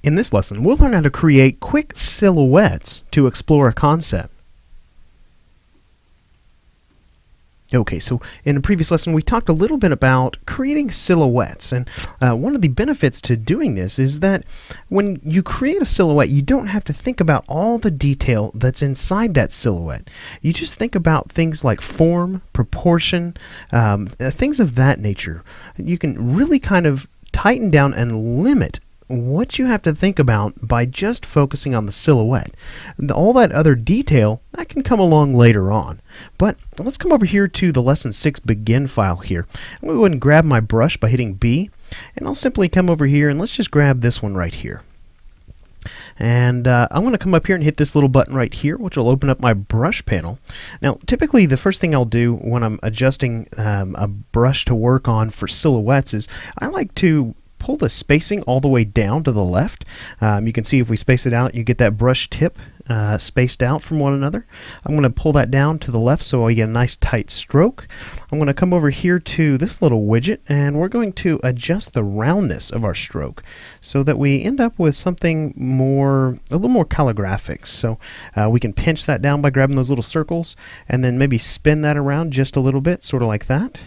In this lesson, we'll learn how to create quick silhouettes to explore a concept. Okay, so in the previous lesson we talked a little bit about creating silhouettes, and one of the benefits to doing this is that when you create a silhouette, you don't have to think about all the detail that's inside that silhouette. You just think about things like form, proportion, things of that nature. You can really kind of tighten down and limit what you have to think about by just focusing on the silhouette. All that other detail, that can come along later on. But let's come over here to the Lesson 6 Begin file here. I'm going to go ahead and grab my brush by hitting B, and I'll simply come over here and let's just grab this one right here. And I'm going to come up here and hit this little button right here, which will open up my brush panel. Now, typically the first thing I'll do when I'm adjusting a brush to work on for silhouettes is I like to pull the spacing all the way down to the left. You can see if we space it out, you get that brush tip spaced out from one another. I'm going to pull that down to the left so I get a nice tight stroke. I'm going to come over here to this little widget, and we're going to adjust the roundness of our stroke so that we end up with something a little more calligraphic. So we can pinch that down by grabbing those little circles and then maybe spin that around just a little bit, sort of like that.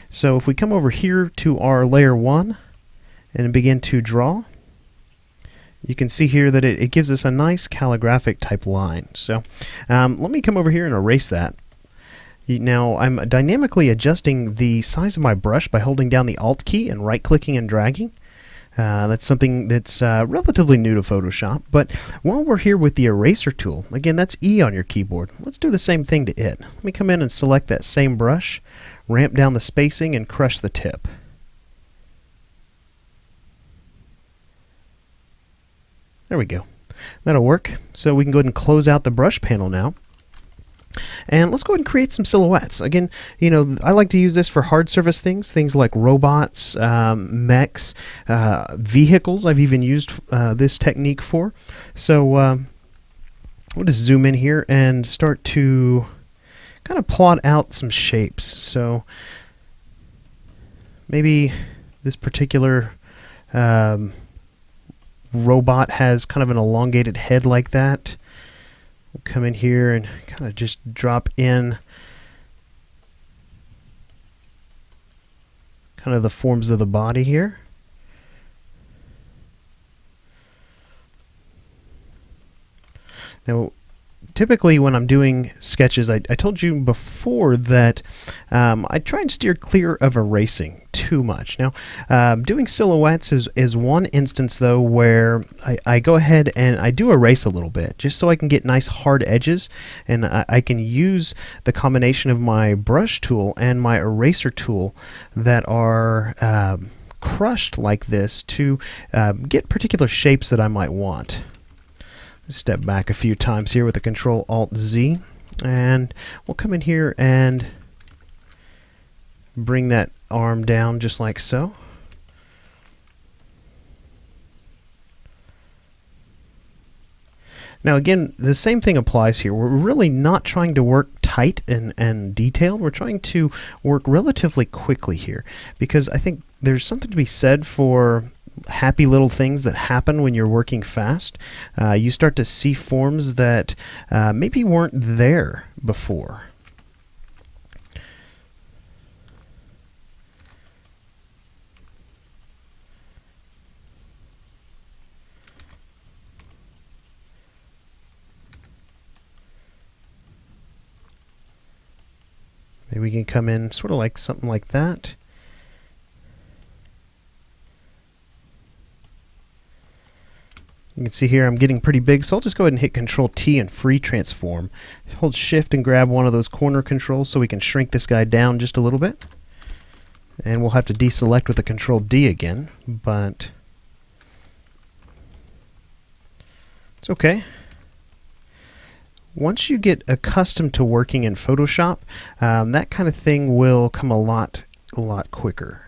So if we come over here to our layer 1 and begin to draw, you can see here that it gives us a nice calligraphic type line. So let me come over here and erase that. Now I'm dynamically adjusting the size of my brush by holding down the Alt key and right clicking and dragging. That's something that's relatively new to Photoshop, but while we're here with the eraser tool, again that's E on your keyboard, let's do the same thing to it. Let me come in and select that same brush, ramp down the spacing and crush the tip. There we go. That'll work. So we can go ahead and close out the brush panel now. And let's go ahead and create some silhouettes. Again, you know, I like to use this for hard surface things like robots, mechs, vehicles. I've even used this technique for. So we'll just zoom in here and start to kind of plot out some shapes. So maybe this particular robot has kind of an elongated head like that. We'll come in here and kind of just drop in kind of the forms of the body here. Now, typically when I'm doing sketches, I told you before that I try and steer clear of erasing too much. Now, doing silhouettes is one instance though where I go ahead and I do erase a little bit just so I can get nice hard edges, and I can use the combination of my brush tool and my eraser tool that are crushed like this to get particular shapes that I might want. Step back a few times here with the Control-Alt-Z, and we'll come in here and bring that arm down just like so. Now again, the same thing applies here. We're really not trying to work tight and detailed. We're trying to work relatively quickly here, because I think there's something to be said for happy little things that happen when you're working fast. You start to see forms that maybe weren't there before. Maybe we can come in sort of like something like that. You can see here I'm getting pretty big, so I'll just go ahead and hit Control-T and free transform. Hold Shift and grab one of those corner controls so we can shrink this guy down just a little bit. And we'll have to deselect with the Control-D again, but it's okay. Once you get accustomed to working in Photoshop, that kind of thing will come a lot quicker.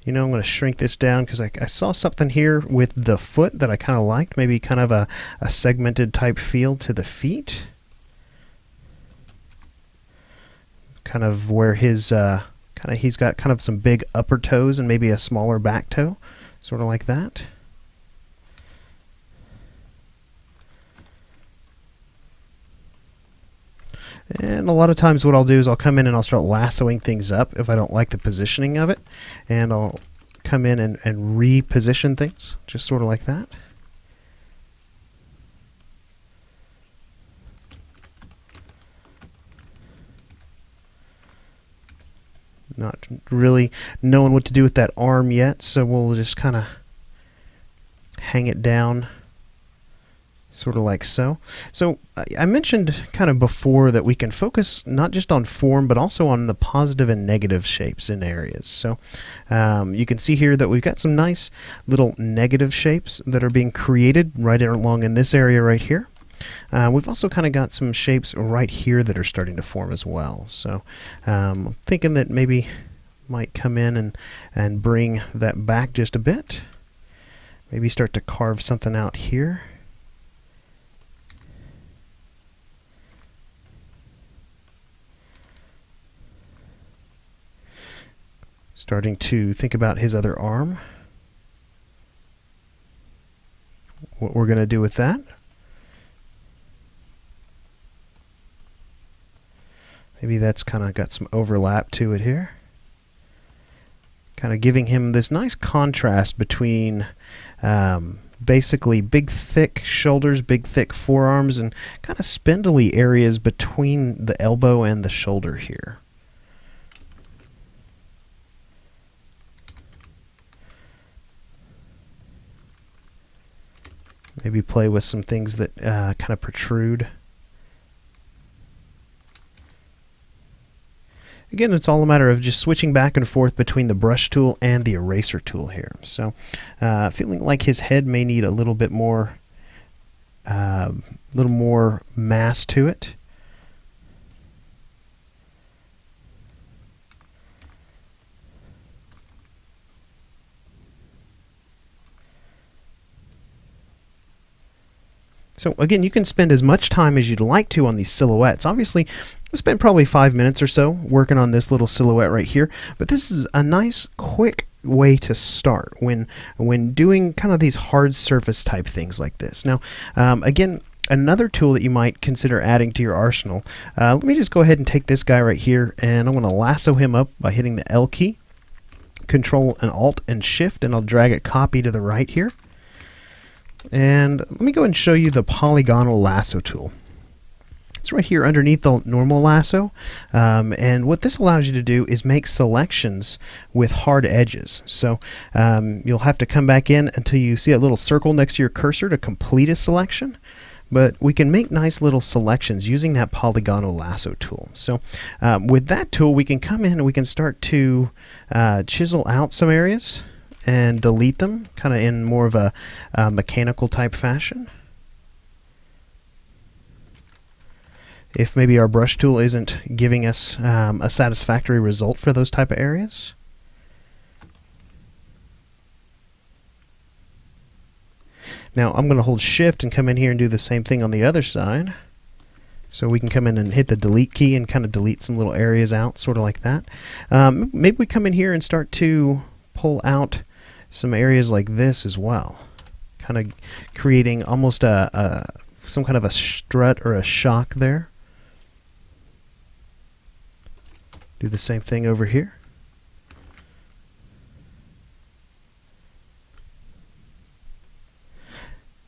You know, I'm going to shrink this down because I saw something here with the foot that I kind of liked, maybe kind of a segmented type feel to the feet. Kind of where his kind He's got kind of some big upper toes and maybe a smaller back toe, sort of like that. And a lot of times what I'll do is I'll come in and I'll start lassoing things up if I don't like the positioning of it. And I'll come in and reposition things, just sort of like that. Not really knowing what to do with that arm yet, so we'll just kind of hang it down, sort of like so. So I mentioned kind of before that we can focus not just on form, but also on the positive and negative shapes in areas. So you can see here that we've got some nice little negative shapes that are being created right along in this area right here. We've also kind of got some shapes right here that are starting to form as well. So I'm thinking that maybe might come in and bring that back just a bit. Maybe start to carve something out here. Starting to think about his other arm. What we're going to do with that. Maybe that's kind of got some overlap to it here. Kind of giving him this nice contrast between basically big thick shoulders, big thick forearms, and kind of spindly areas between the elbow and the shoulder here. Maybe play with some things that kind of protrude. Again, it's all a matter of just switching back and forth between the brush tool and the eraser tool here. So feeling like his head may need a little bit more mass to it. So again, you can spend as much time as you'd like to on these silhouettes. Obviously, I spent probably 5 minutes or so working on this little silhouette right here, but this is a nice, quick way to start when doing kind of these hard surface type things like this. Now, again, another tool that you might consider adding to your arsenal, let me just go ahead and take this guy right here, and I'm going to lasso him up by hitting the L key, Control and Alt and Shift, and I'll drag it copy to the right here. And let me go and show you the polygonal lasso tool. It's right here underneath the normal lasso, and what this allows you to do is make selections with hard edges. So you'll have to come back in until you see a little circle next to your cursor to complete a selection, but we can make nice little selections using that polygonal lasso tool. So with that tool, we can come in and we can start to chisel out some areas and delete them kind of in more of a mechanical type fashion. If maybe our brush tool isn't giving us a satisfactory result for those type of areas. Now I'm going to hold Shift and come in here and do the same thing on the other side. So we can come in and hit the delete key and kind of delete some little areas out, sort of like that. Maybe we come in here and start to pull out some areas like this as well, kind of creating almost some kind of a strut or a shock there. Do the same thing over here.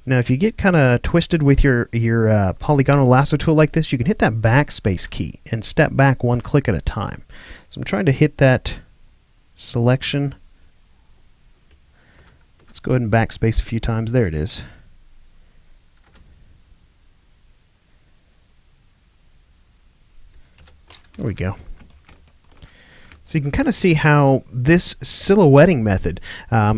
Now if you get kind of twisted with your polygonal lasso tool like this, you can hit that backspace key and step back one click at a time. So I'm trying to hit that selection. Let's go ahead and backspace a few times. There it is. There we go. So you can kind of see how this silhouetting method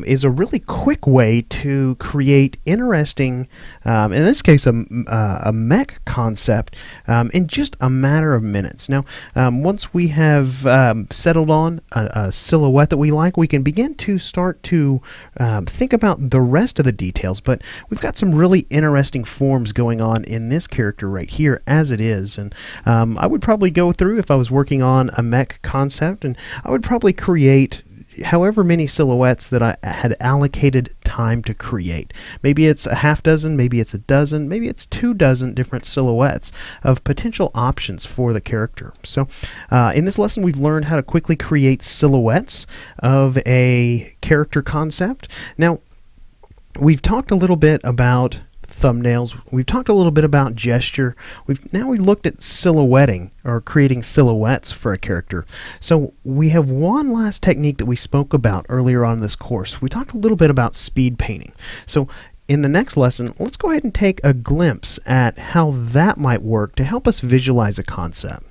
is a really quick way to create interesting, in this case, a mech concept in just a matter of minutes. Now, once we have settled on a silhouette that we like, we can begin to start to think about the rest of the details. But we've got some really interesting forms going on in this character right here as it is. And I would probably go through, if I was working on a mech concept, and I would probably create however many silhouettes that I had allocated time to create. Maybe it's a half dozen, maybe it's a dozen, maybe it's 2 dozen different silhouettes of potential options for the character. So in this lesson we've learned how to quickly create silhouettes of a character concept. Now we've talked a little bit about thumbnails. We've talked a little bit about gesture. We looked at silhouetting, or creating silhouettes for a character. So we have one last technique that we spoke about earlier on in this course. We talked a little bit about speed painting. So in the next lesson, let's go ahead and take a glimpse at how that might work to help us visualize a concept.